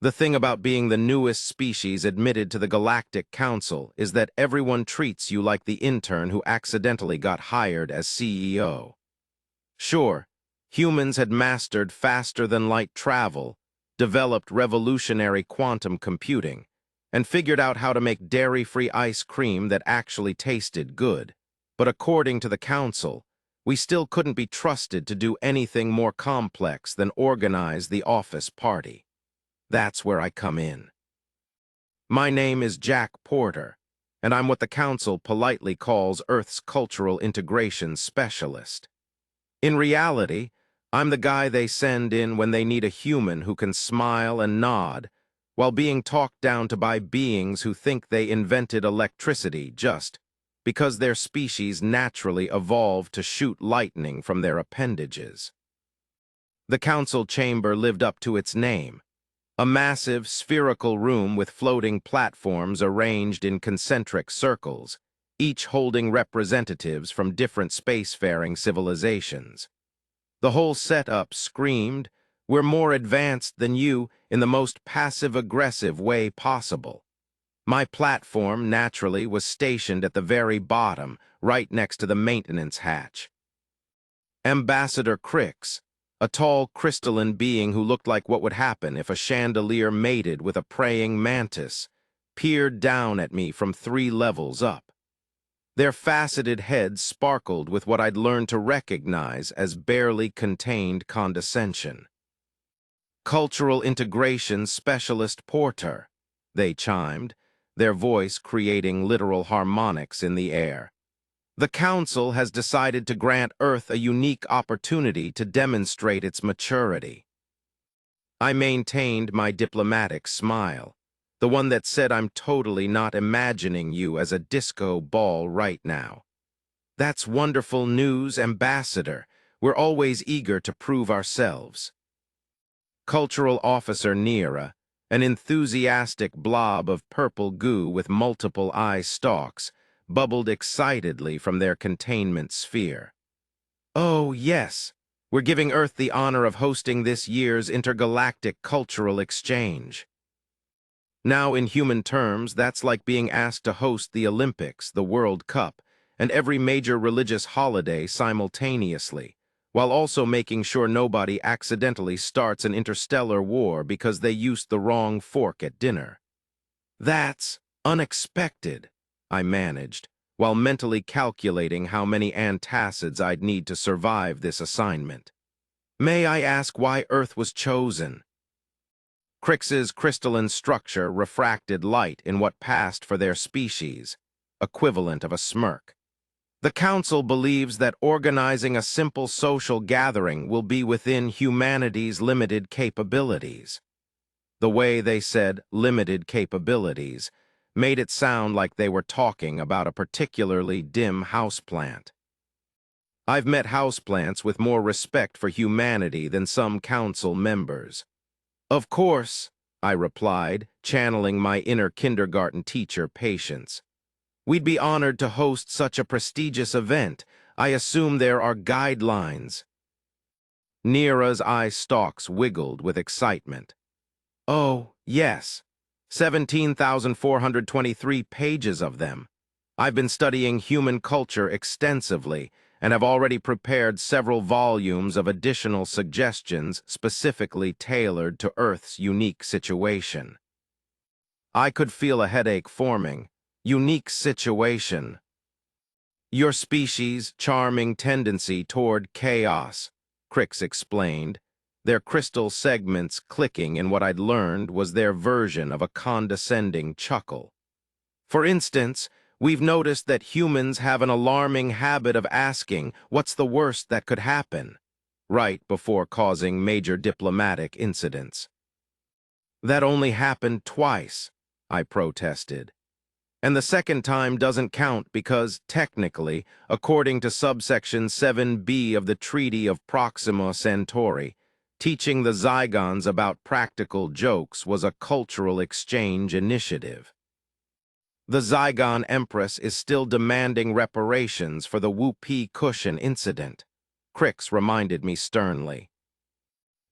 The thing about being the newest species admitted to the Galactic Council is that everyone treats you like the intern who accidentally got hired as CEO. Sure, humans had mastered faster-than-light travel, developed revolutionary quantum computing, and figured out how to make dairy-free ice cream that actually tasted good. But according to the Council, we still couldn't be trusted to do anything more complex than organize the office party. That's where I come in. My name is Jack Porter, and I'm what the Council politely calls Earth's cultural integration specialist. In reality, I'm the guy they send in when they need a human who can smile and nod, while being talked down to by beings who think they invented electricity just because their species naturally evolved to shoot lightning from their appendages. The council chamber lived up to its name, a massive, spherical room with floating platforms arranged in concentric circles, each holding representatives from different spacefaring civilizations. The whole setup screamed, "We're more advanced than you in the most passive-aggressive way possible." My platform, naturally, was stationed at the very bottom, right next to the maintenance hatch. Ambassador Crix, a tall crystalline being who looked like what would happen if a chandelier mated with a praying mantis, peered down at me from 3 levels up. Their faceted heads sparkled with what I'd learned to recognize as barely contained condescension. "Cultural Integration Specialist Porter," they chimed, their voice creating literal harmonics in the air. "The Council has decided to grant Earth a unique opportunity to demonstrate its maturity." I maintained my diplomatic smile, the one that said I'm totally not imagining you as a disco ball right now. "That's wonderful news, Ambassador. We're always eager to prove ourselves." Cultural Officer Nira, an enthusiastic blob of purple goo with multiple eye stalks, bubbled excitedly from their containment sphere. "Oh, yes, we're giving Earth the honor of hosting this year's Intergalactic Cultural Exchange." Now, in human terms, that's like being asked to host the Olympics, the World Cup, and every major religious holiday simultaneously, while also making sure nobody accidentally starts an interstellar war because they used the wrong fork at dinner. "That's unexpected," I managed, while mentally calculating how many antacids I'd need to survive this assignment. "May I ask why Earth was chosen?" Crix's crystalline structure refracted light in what passed for their species, equivalent of a smirk. "The Council believes that organizing a simple social gathering will be within humanity's limited capabilities." The way they said "limited capabilities" made it sound like they were talking about a particularly dim houseplant. I've met houseplants with more respect for humanity than some council members. "Of course," I replied, channeling my inner kindergarten teacher patience. "We'd be honored to host such a prestigious event. I assume there are guidelines." Nira's eye stalks wiggled with excitement. "Oh, yes. 17,423 pages of them. I've been studying human culture extensively and have already prepared several volumes of additional suggestions specifically tailored to Earth's unique situation." I could feel a headache forming. Unique situation. "Your species' charming tendency toward chaos," Crix explained, their crystal segments clicking in what I'd learned was their version of a condescending chuckle. "For instance, we've noticed that humans have an alarming habit of asking what's the worst that could happen, right before causing major diplomatic incidents." "That only happened twice," I protested. "And the second time doesn't count because, technically, according to subsection 7b of the Treaty of Proxima Centauri, teaching the Zygons about practical jokes was a cultural exchange initiative." "The Zygon Empress is still demanding reparations for the whoopee cushion incident," Crix reminded me sternly.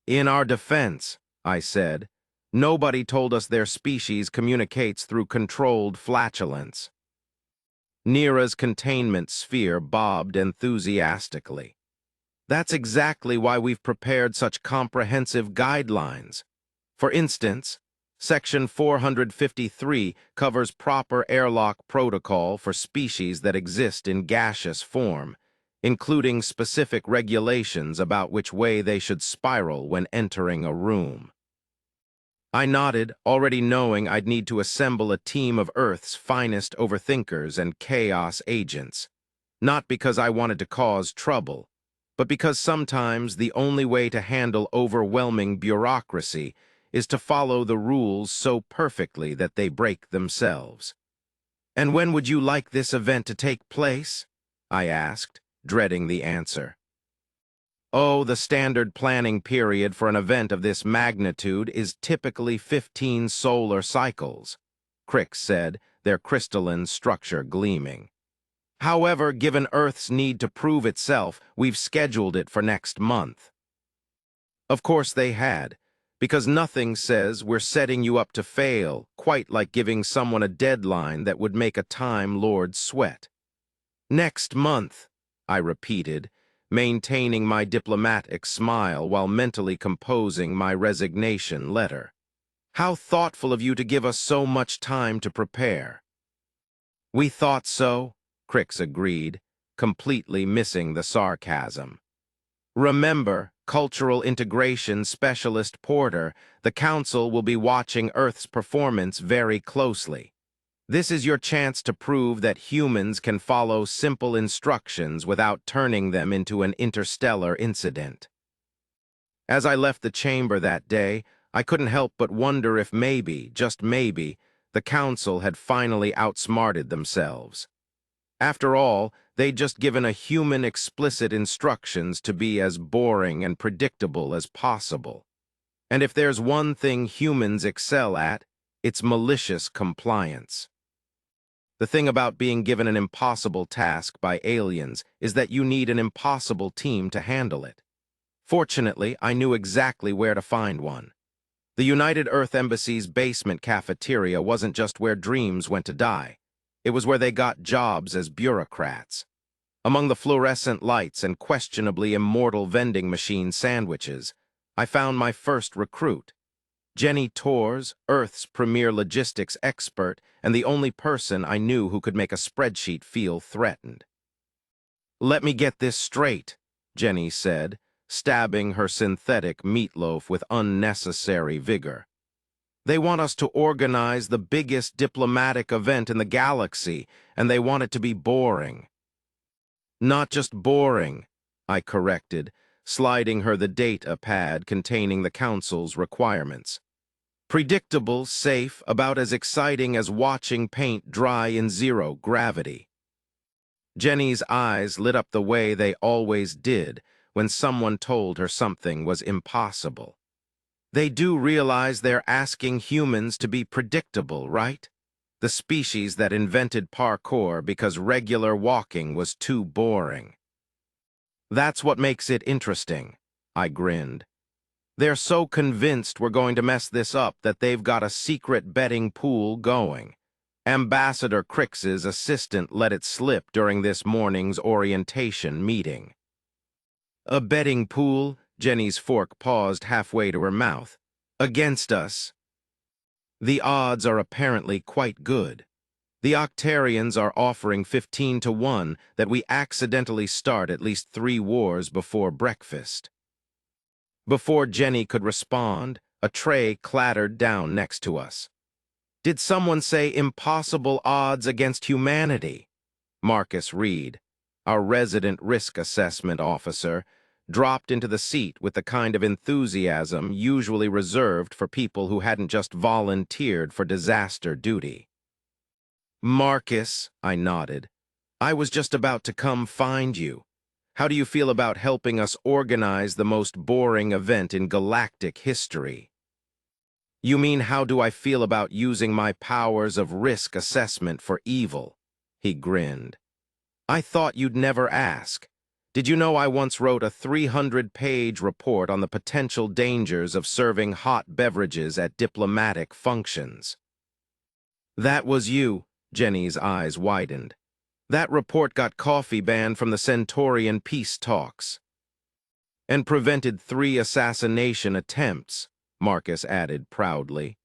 "In our defense," I said, Nobody told us their species communicates through controlled flatulence. Nira's containment sphere bobbed enthusiastically. That's exactly why we've prepared such comprehensive guidelines. For instance, Section 453 covers proper airlock protocol for species that exist in gaseous form, including specific regulations about which way they should spiral when entering a room. I nodded, already knowing I'd need to assemble a team of Earth's finest overthinkers and chaos agents, not because I wanted to cause trouble, but because sometimes the only way to handle overwhelming bureaucracy is to follow the rules so perfectly that they break themselves. "And when would you like this event to take place?" I asked, dreading the answer. "Oh, the standard planning period for an event of this magnitude is typically 15 solar cycles," Crix said, their crystalline structure gleaming. "However, given Earth's need to prove itself, we've scheduled it for next month." Of course they had, because nothing says we're setting you up to fail quite like giving someone a deadline that would make a Time Lord sweat. "Next month," I repeated, maintaining my diplomatic smile while mentally composing my resignation letter. "How thoughtful of you to give us so much time to prepare." "We thought so," Crix agreed, completely missing the sarcasm. "Remember, Cultural Integration Specialist Porter, the Council will be watching Earth's performance very closely. This is your chance to prove that humans can follow simple instructions without turning them into an interstellar incident." As I left the chamber that day, I couldn't help but wonder if maybe, just maybe, the Council had finally outsmarted themselves. After all, they'd just given a human explicit instructions to be as boring and predictable as possible. And if there's one thing humans excel at, it's malicious compliance. The thing about being given an impossible task by aliens is that you need an impossible team to handle it. Fortunately, I knew exactly where to find one. The United Earth Embassy's basement cafeteria wasn't just where dreams went to die. It was where they got jobs as bureaucrats. Among the fluorescent lights and questionably immortal vending machine sandwiches, I found my first recruit. Jenny Torres, Earth's premier logistics expert, and the only person I knew who could make a spreadsheet feel threatened. "Let me get this straight," Jenny said, stabbing her synthetic meatloaf with unnecessary vigor. "They want us to organize the biggest diplomatic event in the galaxy, and they want it to be boring." "Not just boring," I corrected, sliding her the data pad containing the Council's requirements. "Predictable, safe, about as exciting as watching paint dry in zero gravity." Jenny's eyes lit up the way they always did when someone told her something was impossible. "They do realize they're asking humans to be predictable, right? The species that invented parkour because regular walking was too boring." "That's what makes it interesting," I grinned. "They're so convinced we're going to mess this up that they've got a secret betting pool going. Ambassador Crix's assistant let it slip during this morning's orientation meeting." "A betting pool?" Jenny's fork paused halfway to her mouth. "Against us?" "The odds are apparently quite good. The Octarians are offering 15 to 1 that we accidentally start at least 3 wars before breakfast." Before Jenny could respond, a tray clattered down next to us. "Did someone say impossible odds against humanity?" Marcus Reed, our resident risk assessment officer, dropped into the seat with the kind of enthusiasm usually reserved for people who hadn't just volunteered for disaster duty. "Marcus," I nodded, "I was just about to come find you. How do you feel about helping us organize the most boring event in galactic history?" "You mean how do I feel about using my powers of risk assessment for evil?" He grinned. "I thought you'd never ask. Did you know I once wrote a 300-page report on the potential dangers of serving hot beverages at diplomatic functions? That was you, Jenny's eyes widened. That report got coffee banned from the Centaurian peace talks. And prevented 3 assassination attempts, Marcus added proudly.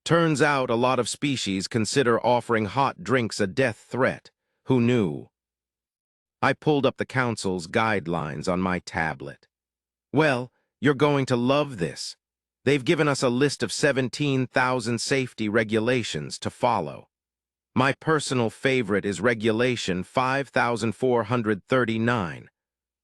Turns out a lot of species consider offering hot drinks a death threat. Who knew? I pulled up the Council's guidelines on my tablet. Well, you're going to love this. They've given us a list of 17,000 safety regulations to follow. My personal favorite is Regulation 5439.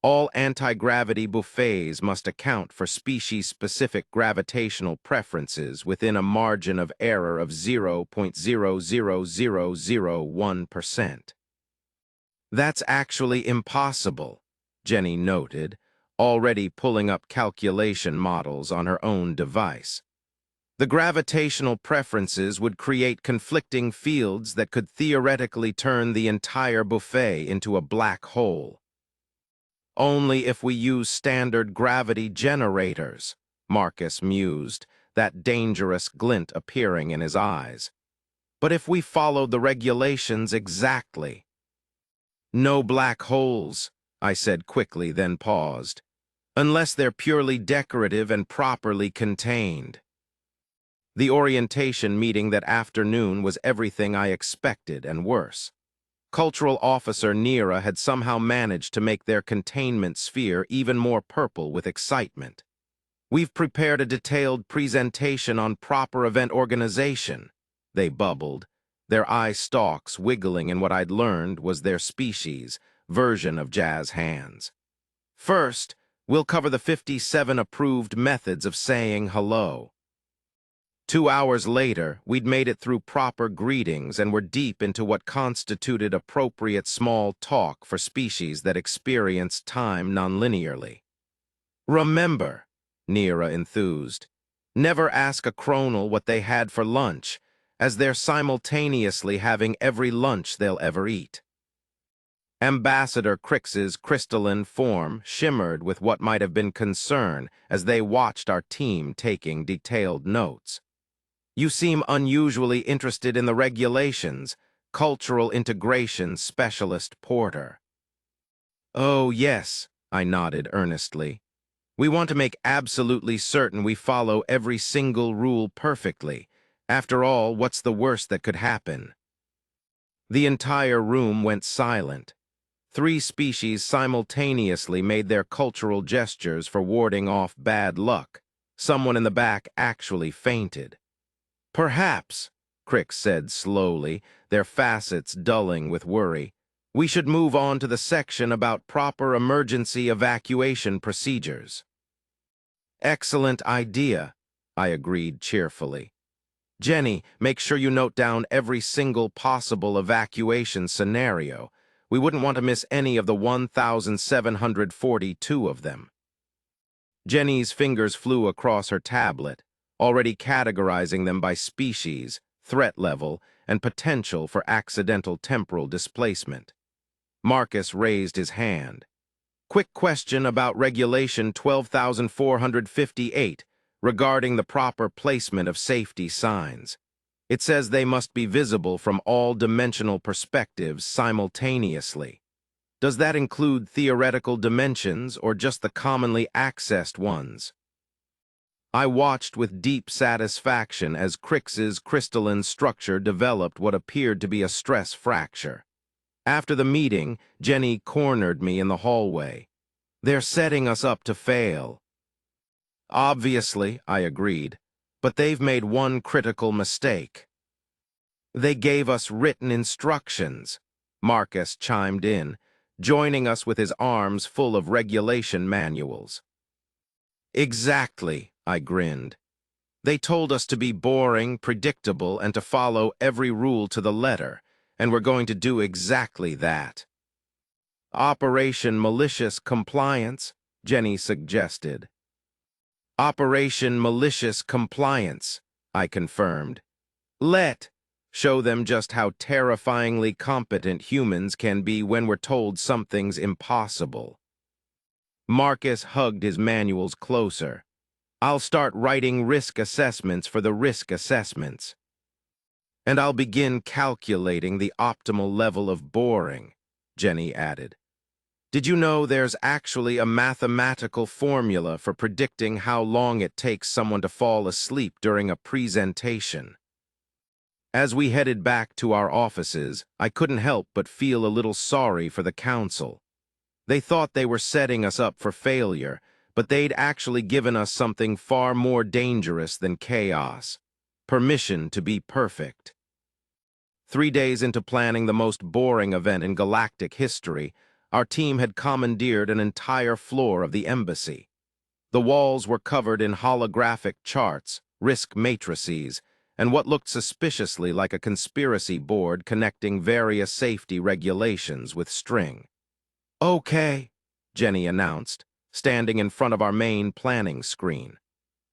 All anti-gravity buffets must account for species-specific gravitational preferences within a margin of error of 0.00001%. That's actually impossible, Jenny noted, already pulling up calculation models on her own device. The gravitational preferences would create conflicting fields that could theoretically turn the entire buffet into a black hole. Only if we use standard gravity generators, Marcus mused, that dangerous glint appearing in his eyes. But if we followed the regulations exactly. No black holes, I said quickly, then paused. Unless they're purely decorative and properly contained. The orientation meeting that afternoon was everything I expected and worse. Cultural Officer Nira had somehow managed to make their containment sphere even more purple with excitement. We've prepared a detailed presentation on proper event organization, they bubbled, their eye stalks wiggling in what I'd learned was their species' version of jazz hands. First, we'll cover the 57 approved methods of saying hello. 2 hours later, we'd made it through proper greetings and were deep into what constituted appropriate small talk for species that experience time nonlinearly. Remember, Nira enthused, never ask a chronal what they had for lunch, as they're simultaneously having every lunch they'll ever eat. Ambassador Crix's crystalline form shimmered with what might have been concern as they watched our team taking detailed notes. You seem unusually interested in the regulations, Cultural Integration Specialist Porter. Oh, yes, I nodded earnestly. We want to make absolutely certain we follow every single rule perfectly. After all, what's the worst that could happen? The entire room went silent. 3 species simultaneously made their cultural gestures for warding off bad luck. Someone in the back actually fainted. Perhaps, Crix said slowly, their facets dulling with worry, we should move on to the section about proper emergency evacuation procedures. Excellent idea, I agreed cheerfully. Jenny, make sure you note down every single possible evacuation scenario. We wouldn't want to miss any of the 1,742 of them. Jenny's fingers flew across her tablet, already categorizing them by species, threat level, and potential for accidental temporal displacement. Marcus raised his hand. Quick question about Regulation 12,458 regarding the proper placement of safety signs. It says they must be visible from all dimensional perspectives simultaneously. Does that include theoretical dimensions or just the commonly accessed ones? I watched with deep satisfaction as Crix's crystalline structure developed what appeared to be a stress fracture. After the meeting, Jenny cornered me in the hallway. They're setting us up to fail. Obviously, I agreed, but they've made one critical mistake. They gave us written instructions, Marcus chimed in, joining us with his arms full of regulation manuals. Exactly, I grinned. They told us to be boring, predictable, and to follow every rule to the letter, and we're going to do exactly that. Operation Malicious Compliance, Jenny suggested. Operation Malicious Compliance, I confirmed. Show them just how terrifyingly competent humans can be when we're told something's impossible. Marcus hugged his manuals closer. I'll start writing risk assessments for the risk assessments. And I'll begin calculating the optimal level of boring, Jenny added. Did you know there's actually a mathematical formula for predicting how long it takes someone to fall asleep during a presentation? As we headed back to our offices, I couldn't help but feel a little sorry for the council. They thought they were setting us up for failure, but they'd actually given us something far more dangerous than chaos: permission to be perfect. 3 days into planning the most boring event in galactic history, our team had commandeered an entire floor of the embassy. The walls were covered in holographic charts, risk matrices, and what looked suspiciously like a conspiracy board connecting various safety regulations with string. "Okay," Jenny announced, standing in front of our main planning screen.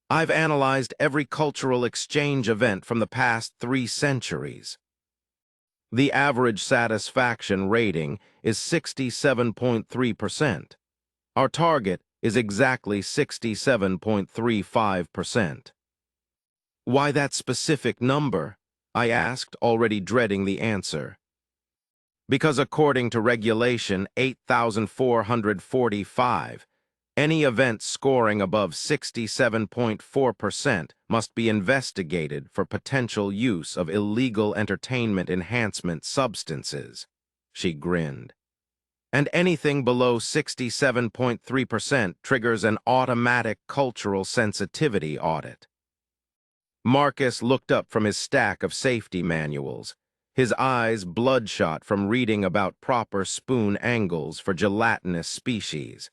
"I've analyzed every cultural exchange event from the past 3 centuries. The average satisfaction rating is 67.3%. Our target is exactly 67.35%. "Why that specific number?" I asked, already dreading the answer. "Because according to Regulation 8445, any event scoring above 67.4% must be investigated for potential use of illegal entertainment enhancement substances," she grinned. "And anything below 67.3% triggers an automatic cultural sensitivity audit." Marcus looked up from his stack of safety manuals, his eyes bloodshot from reading about proper spoon angles for gelatinous species.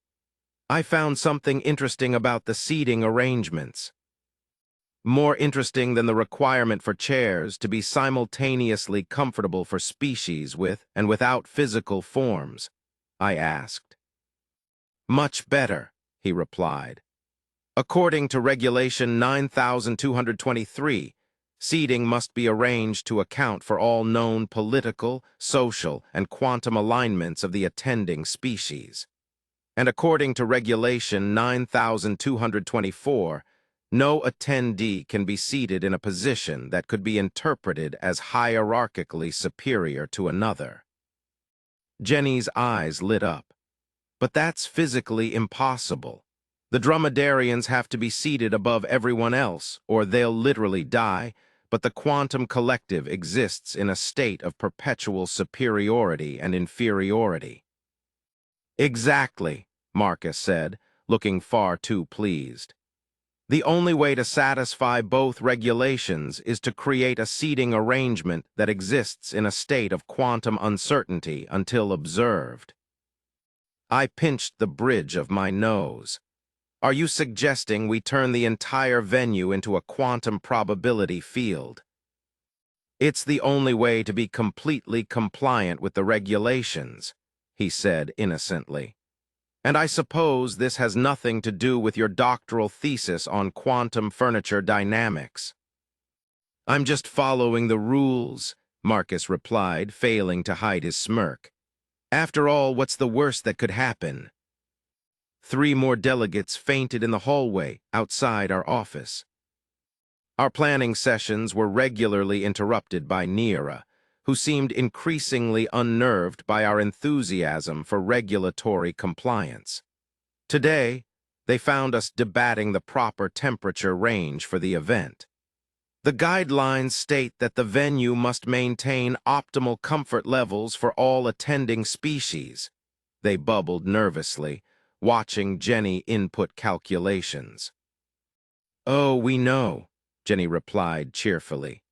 "I found something interesting about the seating arrangements. More interesting than the requirement for chairs to be simultaneously comfortable for species with and without physical forms," I asked. "Much better," he replied. "According to Regulation 9223, seating must be arranged to account for all known political, social, and quantum alignments of the attending species. And according to Regulation 9224, no attendee can be seated in a position that could be interpreted as hierarchically superior to another." Jenny's eyes lit up. "But that's physically impossible. The dromedarians have to be seated above everyone else, or they'll literally die, but the quantum collective exists in a state of perpetual superiority and inferiority." "Exactly," Marcus said, looking far too pleased. "The only way to satisfy both regulations is to create a seating arrangement that exists in a state of quantum uncertainty until observed." I pinched the bridge of my nose. "Are you suggesting we turn the entire venue into a quantum probability field?" "It's the only way to be completely compliant with the regulations," he said innocently. "And I suppose this has nothing to do with your doctoral thesis on quantum furniture dynamics." "I'm just following the rules," Marcus replied, failing to hide his smirk. "After all, what's the worst that could happen?" 3 more delegates fainted in the hallway outside our office. Our planning sessions were regularly interrupted by Nira, who seemed increasingly unnerved by our enthusiasm for regulatory compliance. Today, they found us debating the proper temperature range for the event. "The guidelines state that the venue must maintain optimal comfort levels for all attending species," they bubbled nervously, watching Jenny input calculations. "Oh, we know," Jenny replied cheerfully.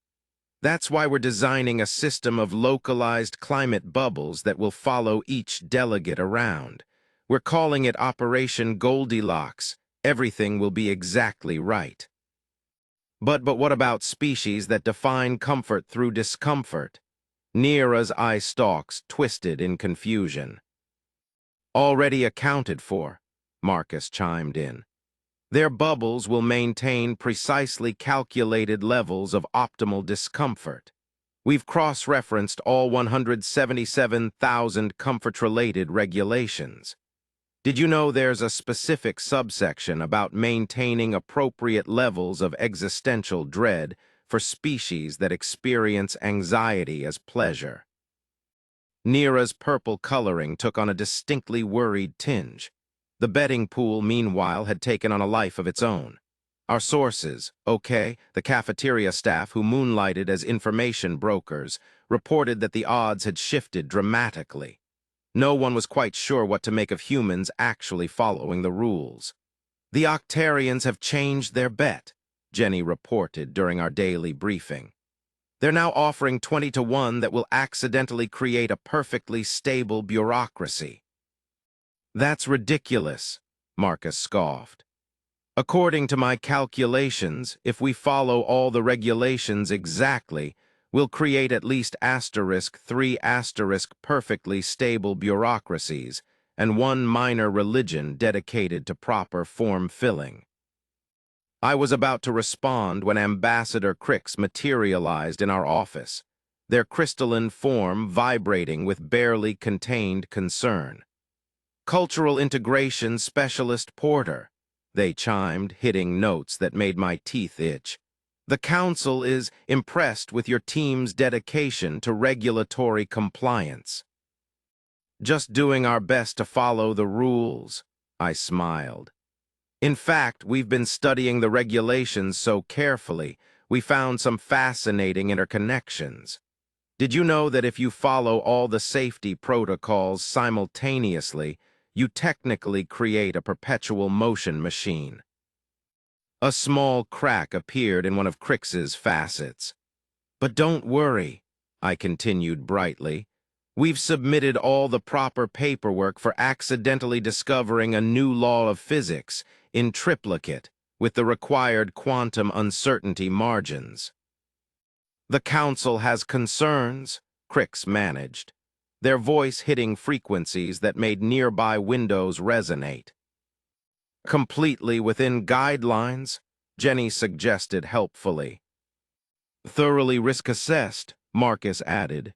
"That's why we're designing a system of localized climate bubbles that will follow each delegate around. We're calling it Operation Goldilocks. Everything will be exactly right." But what about species that define comfort through discomfort?" Nira's eye stalks twisted in confusion. "Already accounted for," Marcus chimed in. "Their bubbles will maintain precisely calculated levels of optimal discomfort. We've cross-referenced all 177,000 comfort-related regulations. Did you know there's a specific subsection about maintaining appropriate levels of existential dread for species that experience anxiety as pleasure? Nira's purple coloring took on a distinctly worried tinge. The betting pool, meanwhile, had taken on a life of its own. Our sources, the cafeteria staff who moonlighted as information brokers, reported that the odds had shifted dramatically. No one was quite sure what to make of humans actually following the rules. The Octarians have changed their bet, Jenny reported during our daily briefing. They're now offering 20-to-1 that will accidentally create a perfectly stable bureaucracy. That's ridiculous, Marcus scoffed. According to my calculations, if we follow all the regulations exactly, we'll create at least *3 perfectly stable bureaucracies and one minor religion dedicated to proper form filling. I was about to respond when Ambassador Crix materialized in our office, their crystalline form vibrating with barely contained concern. "Cultural Integration Specialist Porter," they chimed, hitting notes that made my teeth itch. "The Council is impressed with your team's dedication to regulatory compliance." "Just doing our best to follow the rules," I smiled. "In fact, we've been studying the regulations so carefully, we found some fascinating interconnections. Did you know that if you follow all the safety protocols simultaneously, you technically create a perpetual motion machine?" A small crack appeared in one of Crix's facets. "But don't worry," I continued brightly. "We've submitted all the proper paperwork for accidentally discovering a new law of physics in triplicate with the required quantum uncertainty margins." "The Council has concerns," Crix managed, their voice hitting frequencies that made nearby windows resonate. "Completely within guidelines," Jenny suggested helpfully. "Thoroughly risk-assessed," Marcus added.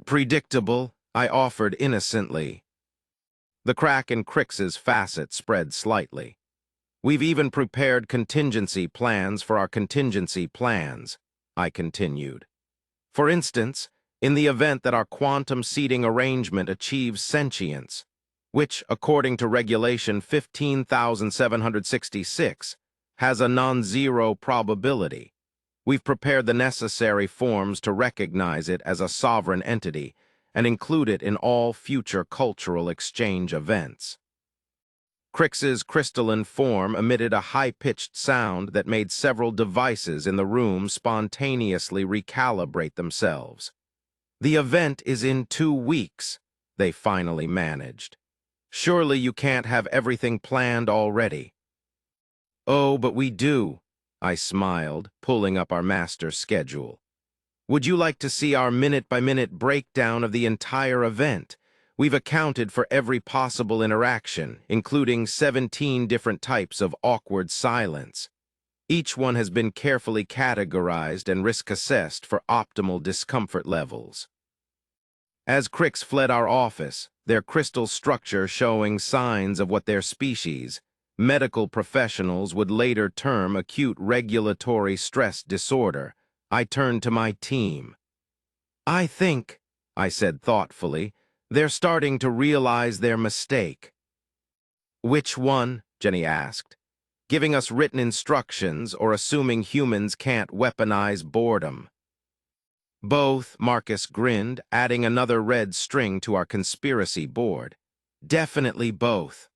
"Predictable," I offered innocently. The crack in Crix's facet spread slightly. "We've even prepared contingency plans for our contingency plans," I continued. "For instance, in the event that our quantum seeding arrangement achieves sentience, which, according to Regulation 15,766, has a non-zero probability, we've prepared the necessary forms to recognize it as a sovereign entity and include it in all future cultural exchange events." Crix's crystalline form emitted a high-pitched sound that made several devices in the room spontaneously recalibrate themselves. "The event is in 2 weeks," they finally managed. "Surely you can't have everything planned already." "Oh, but we do," I smiled, pulling up our master schedule. "Would you like to see our minute-by-minute breakdown of the entire event? We've accounted for every possible interaction, including 17 different types of awkward silence. Each one has been carefully categorized and risk-assessed for optimal discomfort levels." As Crix fled our office, their crystal structure showing signs of what their species, medical professionals would later term acute regulatory stress disorder, I turned to my team. "I think," I said thoughtfully, "they're starting to realize their mistake." "Which one?" Jenny asked. "Giving us written instructions or assuming humans can't weaponize boredom?" "Both," Marcus grinned, adding another red string to our conspiracy board. "Definitely both."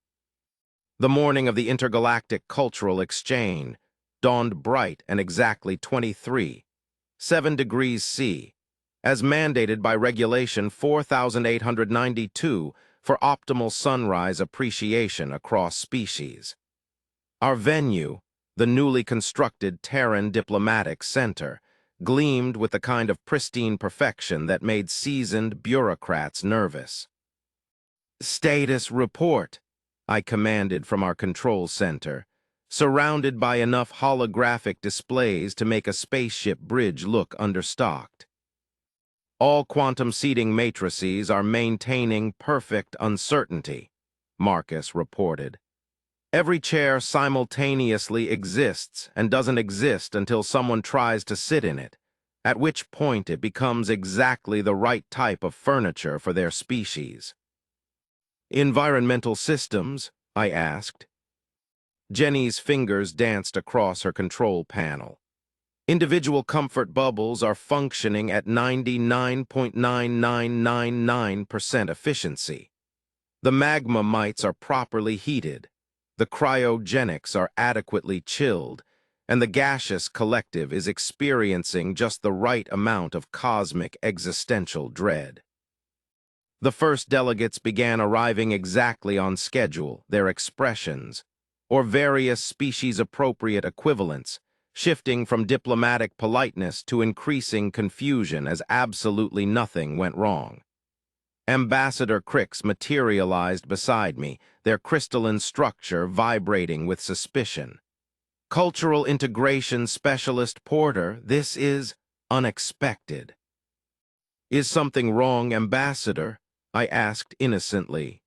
The morning of the Intergalactic Cultural Exchange dawned bright and exactly 23, 7 degrees C, as mandated by Regulation 4892 for optimal sunrise appreciation across species. Our venue, the newly constructed Terran Diplomatic Center, gleamed with the kind of pristine perfection that made seasoned bureaucrats nervous. "Status report," I commanded from our control center, surrounded by enough holographic displays to make a spaceship bridge look understocked. "All quantum seeding matrices are maintaining perfect uncertainty," Marcus reported. Every chair simultaneously exists and doesn't exist until someone tries to sit in it, at which point it becomes exactly the right type of furniture for their species. Environmental systems? I asked. Jenny's fingers danced across her control panel. Individual comfort bubbles are functioning at 99.9999% efficiency. The magma mites are properly heated, the cryogenics are adequately chilled, and the gaseous collective is experiencing just the right amount of cosmic existential dread. The first delegates began arriving exactly on schedule, their expressions, or various species-appropriate equivalents, shifting from diplomatic politeness to increasing confusion as absolutely nothing went wrong. Ambassador Cricks materialized beside me, their crystalline structure vibrating with suspicion. Cultural Integration Specialist Porter, this is unexpected. Is something wrong, Ambassador? I asked innocently.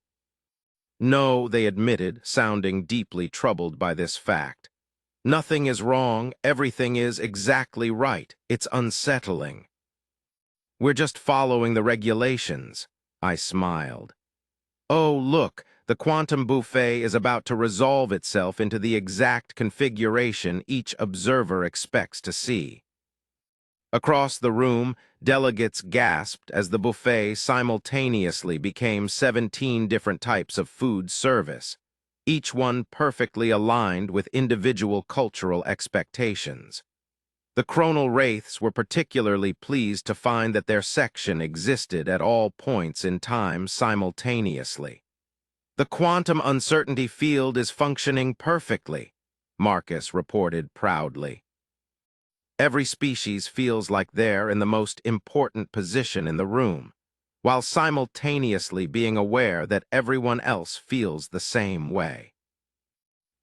No, they admitted, sounding deeply troubled by this fact. Nothing is wrong, everything is exactly right. It's unsettling. We're just following the regulations, I smiled. Oh, look, the quantum buffet is about to resolve itself into the exact configuration each observer expects to see. Across the room, delegates gasped as the buffet simultaneously became 17 different types of food service, each one perfectly aligned with individual cultural expectations. The chronal wraiths were particularly pleased to find that their section existed at all points in time simultaneously. The quantum uncertainty field is functioning perfectly, Marcus reported proudly. Every species feels like they're in the most important position in the room, while simultaneously being aware that everyone else feels the same way.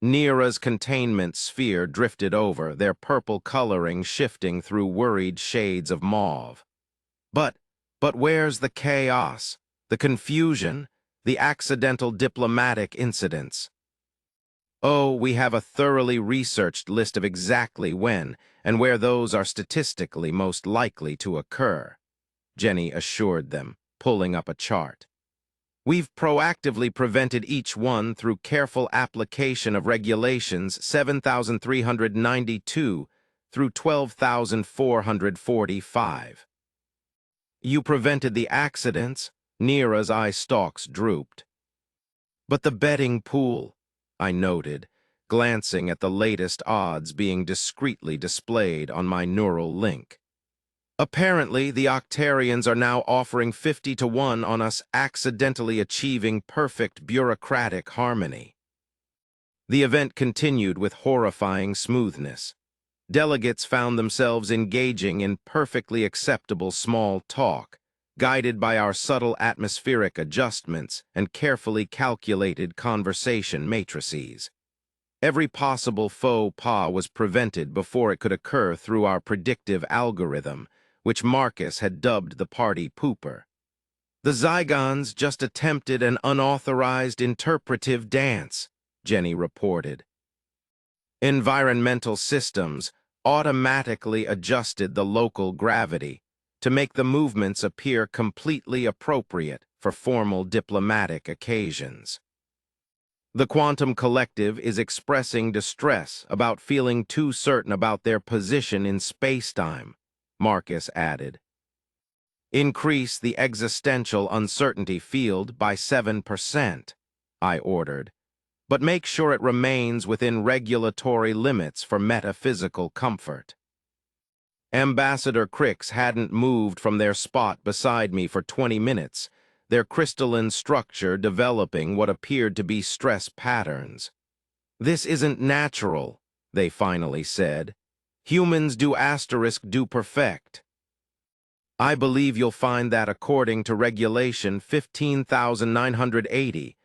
Neera's containment sphere drifted over, their purple coloring shifting through worried shades of mauve. But where's the chaos, the confusion, the accidental diplomatic incidents? Oh, we have a thoroughly researched list of exactly when and where those are statistically most likely to occur, Jenny assured them, pulling up a chart. We've proactively prevented each one through careful application of regulations 7,392 through 12,445. You prevented the accidents, Neera's eye stalks drooped. But the betting pool, I noted, glancing at the latest odds being discreetly displayed on my neural link. Apparently, the Octarians are now offering 50-1 on us accidentally achieving perfect bureaucratic harmony. The event continued with horrifying smoothness. Delegates found themselves engaging in perfectly acceptable small talk, guided by our subtle atmospheric adjustments and carefully calculated conversation matrices. Every possible faux pas was prevented before it could occur through our predictive algorithm, which Marcus had dubbed the party pooper. The Zygons just attempted an unauthorized interpretive dance, Jenny reported. Environmental systems automatically adjusted the local gravity to make the movements appear completely appropriate for formal diplomatic occasions. The quantum collective is expressing distress about feeling too certain about their position in spacetime, Marcus added. Increase the existential uncertainty field by 7%, I ordered, but make sure it remains within regulatory limits for metaphysical comfort. Ambassador Cricks hadn't moved from their spot beside me for 20 minutes, their crystalline structure developing what appeared to be stress patterns. This isn't natural, they finally said. Humans do perfect. I believe you'll find that according to Regulation 15,980,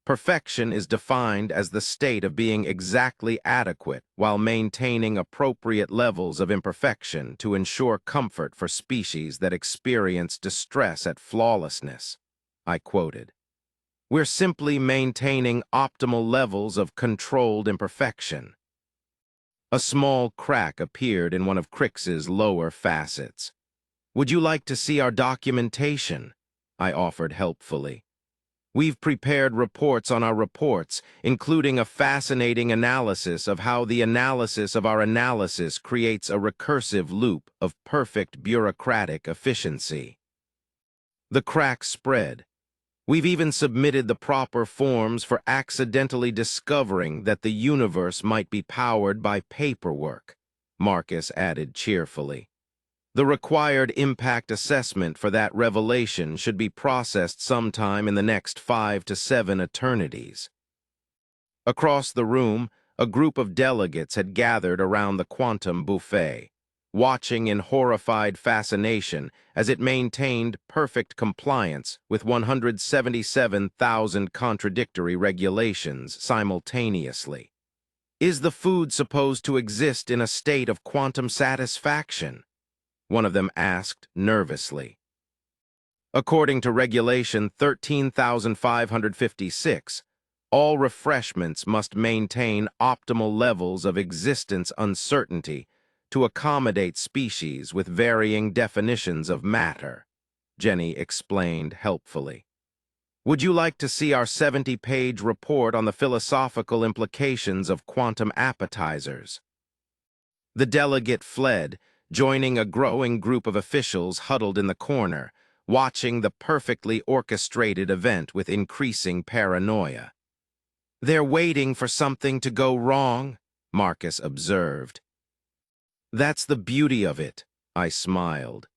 perfection is defined as the state of being exactly adequate while maintaining appropriate levels of imperfection to ensure comfort for species that experience distress at flawlessness, I quoted. We're simply maintaining optimal levels of controlled imperfection. A small crack appeared in one of Crix's lower facets. Would you like to see our documentation? I offered helpfully. We've prepared reports on our reports, including a fascinating analysis of how the analysis of our analysis creates a recursive loop of perfect bureaucratic efficiency. The crack spread. We've even submitted the proper forms for accidentally discovering that the universe might be powered by paperwork, Marcus added cheerfully. The required impact assessment for that revelation should be processed sometime in the next 5 to 7 eternities. Across the room, a group of delegates had gathered around the quantum buffet, watching in horrified fascination as it maintained perfect compliance with 177,000 contradictory regulations simultaneously. Is the food supposed to exist in a state of quantum satisfaction? One of them asked nervously. According to Regulation 13,556, all refreshments must maintain optimal levels of existence uncertainty to accommodate species with varying definitions of matter, Jenny explained helpfully. Would you like to see our 70-page report on the philosophical implications of quantum appetizers? The delegate fled, joining a growing group of officials huddled in the corner, watching the perfectly orchestrated event with increasing paranoia. They're waiting for something to go wrong, Marcus observed. That's the beauty of it, I smiled.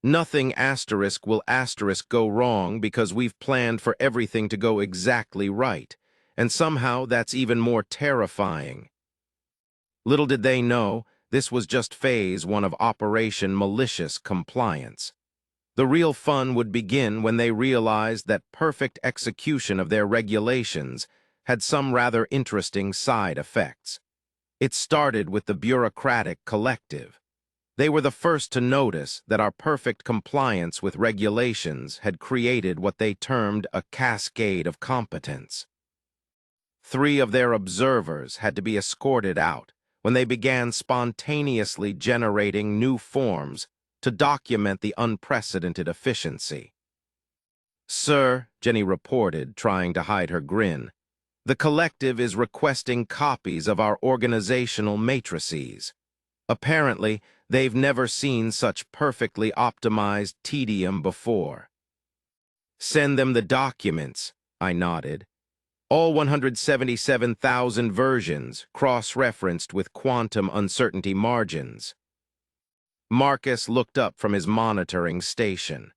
Nothing will go wrong because we've planned for everything to go exactly right, and somehow that's even more terrifying. Little did they know, this was just phase 1 of Operation Malicious Compliance. The real fun would begin when they realized that perfect execution of their regulations had some rather interesting side effects. It started with the bureaucratic collective. They were the first to notice that our perfect compliance with regulations had created what they termed a cascade of competence. 3 of their observers had to be escorted out when they began spontaneously generating new forms to document the unprecedented efficiency. Sir, Jenny reported, trying to hide her grin, the collective is requesting copies of our organizational matrices. Apparently, they've never seen such perfectly optimized tedium before. Send them the documents, I nodded. All 177,000 versions, cross-referenced with quantum uncertainty margins. Marcus looked up from his monitoring station.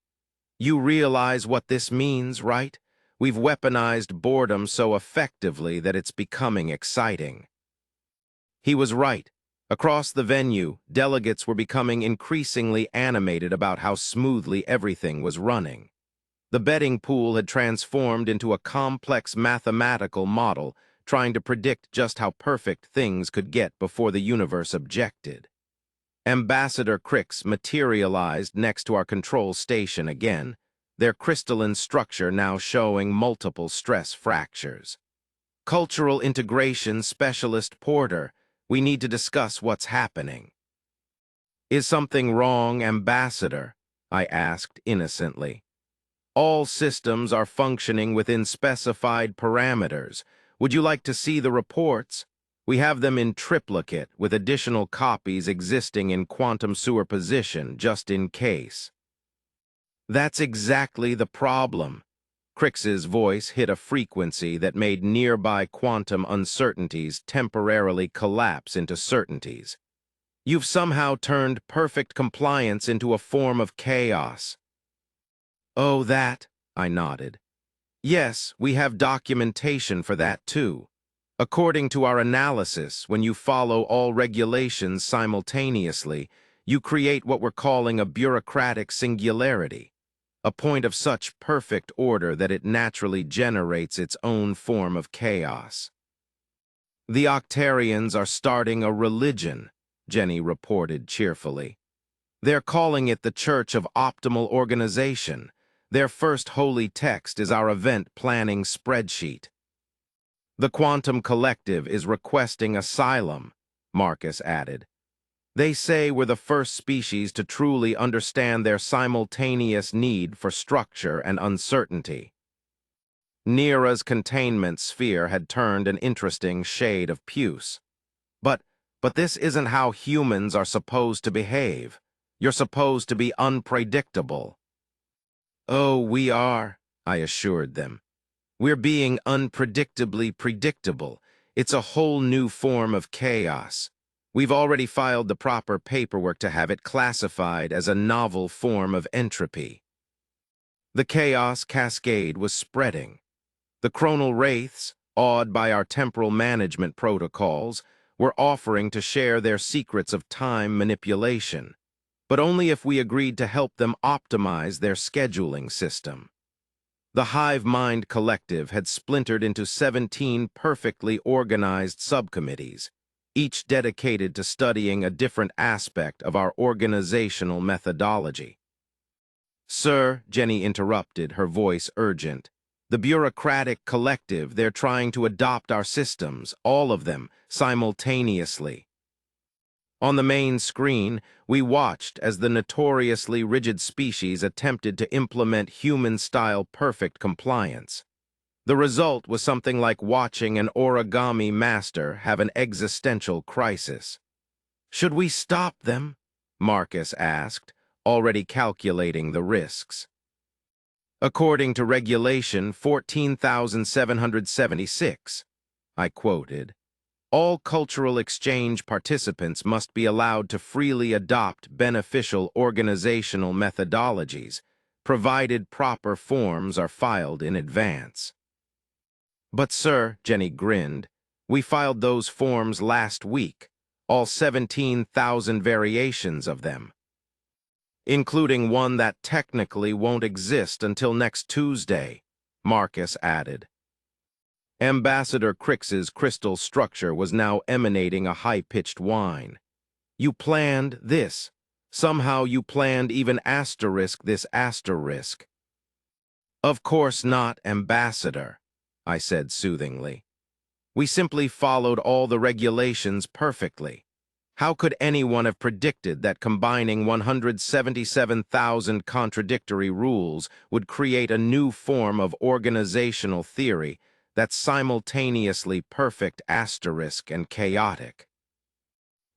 You realize what this means, right? We've weaponized boredom so effectively that it's becoming exciting. He was right. Across the venue, delegates were becoming increasingly animated about how smoothly everything was running. The betting pool had transformed into a complex mathematical model, trying to predict just how perfect things could get before the universe objected. Ambassador Crix materialized next to our control station again, their crystalline structure now showing multiple stress fractures. Cultural Integration Specialist Porter, we need to discuss what's happening. Is something wrong, Ambassador? I asked innocently. All systems are functioning within specified parameters. Would you like to see the reports? We have them in triplicate, with additional copies existing in quantum superposition, just in case. That's exactly the problem. Crix's voice hit a frequency that made nearby quantum uncertainties temporarily collapse into certainties. You've somehow turned perfect compliance into a form of chaos. Oh, that, I nodded. Yes, we have documentation for that too. According to our analysis, when you follow all regulations simultaneously, you create what we're calling a bureaucratic singularity, a point of such perfect order that it naturally generates its own form of chaos. The Octarians are starting a religion, Jenny reported cheerfully. They're calling it the Church of Optimal Organization. Their first holy text is our event planning spreadsheet. The Quantum Collective is requesting asylum, Marcus added. They say we're the first species to truly understand their simultaneous need for structure and uncertainty. Neera's containment sphere had turned an interesting shade of puce. But this isn't how humans are supposed to behave. You're supposed to be unpredictable. Oh, we are, I assured them. We're being unpredictably predictable. It's a whole new form of chaos. We've already filed the proper paperwork to have it classified as a novel form of entropy. The chaos cascade was spreading. The chronal wraiths, awed by our temporal management protocols, were offering to share their secrets of time manipulation, but only if we agreed to help them optimize their scheduling system. The Hive Mind Collective had splintered into 17 perfectly organized subcommittees, each dedicated to studying a different aspect of our organizational methodology. Sir, Jenny interrupted, her voice urgent. The bureaucratic collective, they're trying to adopt our systems, all of them, simultaneously. On the main screen, we watched as the notoriously rigid species attempted to implement human-style perfect compliance. The result was something like watching an origami master have an existential crisis. Should we stop them? Marcus asked, already calculating the risks. According to Regulation 14,776, I quoted, all cultural exchange participants must be allowed to freely adopt beneficial organizational methodologies, provided proper forms are filed in advance. But, sir, Jenny grinned, we filed those forms last week, all 17,000 variations of them, including one that technically won't exist until next Tuesday, Marcus added. Ambassador Crix's crystal structure was now emanating a high-pitched whine. You planned this. Somehow you planned even this asterisk. Of course not, Ambassador, I said soothingly. We simply followed all the regulations perfectly. How could anyone have predicted that combining 177,000 contradictory rules would create a new form of organizational theory that's simultaneously perfect and chaotic?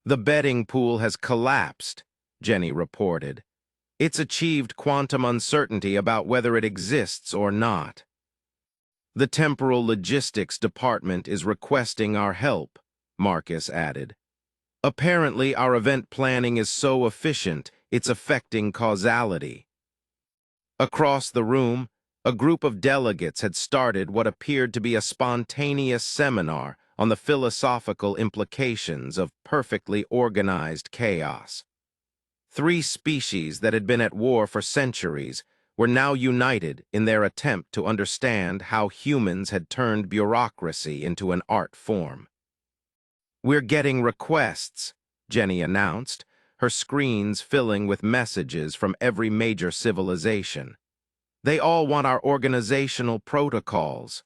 The betting pool has collapsed, Jenny reported. It's achieved quantum uncertainty about whether it exists or not. The Temporal Logistics Department is requesting our help, Marcus added. Apparently, our event planning is so efficient, it's affecting causality. Across the room, a group of delegates had started what appeared to be a spontaneous seminar on the philosophical implications of perfectly organized chaos. 3 species that had been at war for centuries were now united in their attempt to understand how humans had turned bureaucracy into an art form. We're getting requests, Jenny announced, her screens filling with messages from every major civilization. They all want our organizational protocols.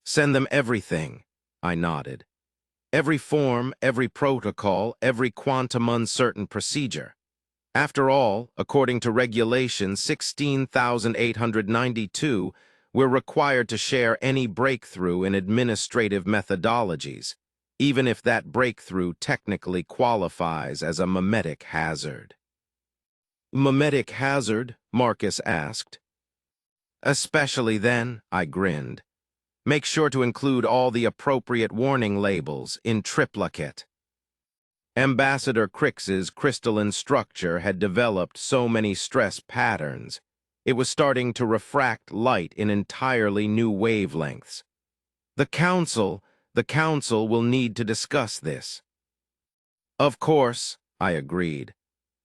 Send them everything, I nodded. Every form, every protocol, every quantum uncertain procedure. After all, according to Regulation 16,892, we're required to share any breakthrough in administrative methodologies, even if that breakthrough technically qualifies as a mimetic hazard. Mimetic hazard? Marcus asked. Especially then, I grinned. Make sure to include all the appropriate warning labels in triplicate. Ambassador Crix's crystalline structure had developed so many stress patterns, it was starting to refract light in entirely new wavelengths. The Council will need to discuss this. Of course, I agreed.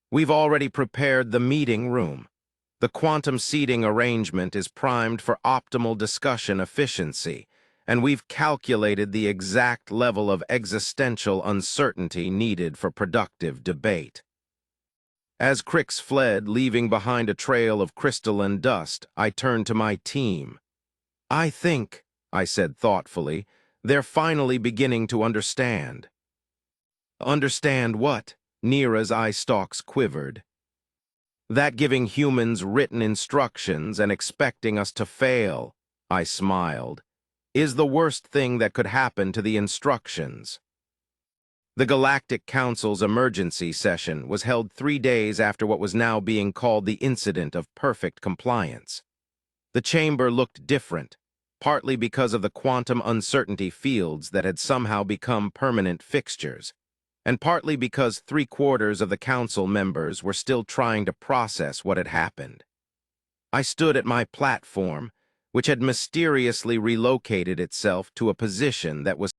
We've already prepared the meeting room. The quantum seating arrangement is primed for optimal discussion efficiency, and we've calculated the exact level of existential uncertainty needed for productive debate. As Crix fled, leaving behind a trail of crystalline dust, I turned to my team. "I think," I said thoughtfully, "they're finally beginning to understand." "Understand what?" Nira's eye stalks quivered. "That giving humans written instructions and expecting us to fail," I smiled, "is the worst thing that could happen to the instructions." The Galactic Council's emergency session was held 3 days after what was now being called the incident of perfect compliance. The chamber looked different, partly because of the quantum uncertainty fields that had somehow become permanent fixtures, and partly because 3/4 of the council members were still trying to process what had happened. I stood at my platform, which had mysteriously relocated itself to a position that was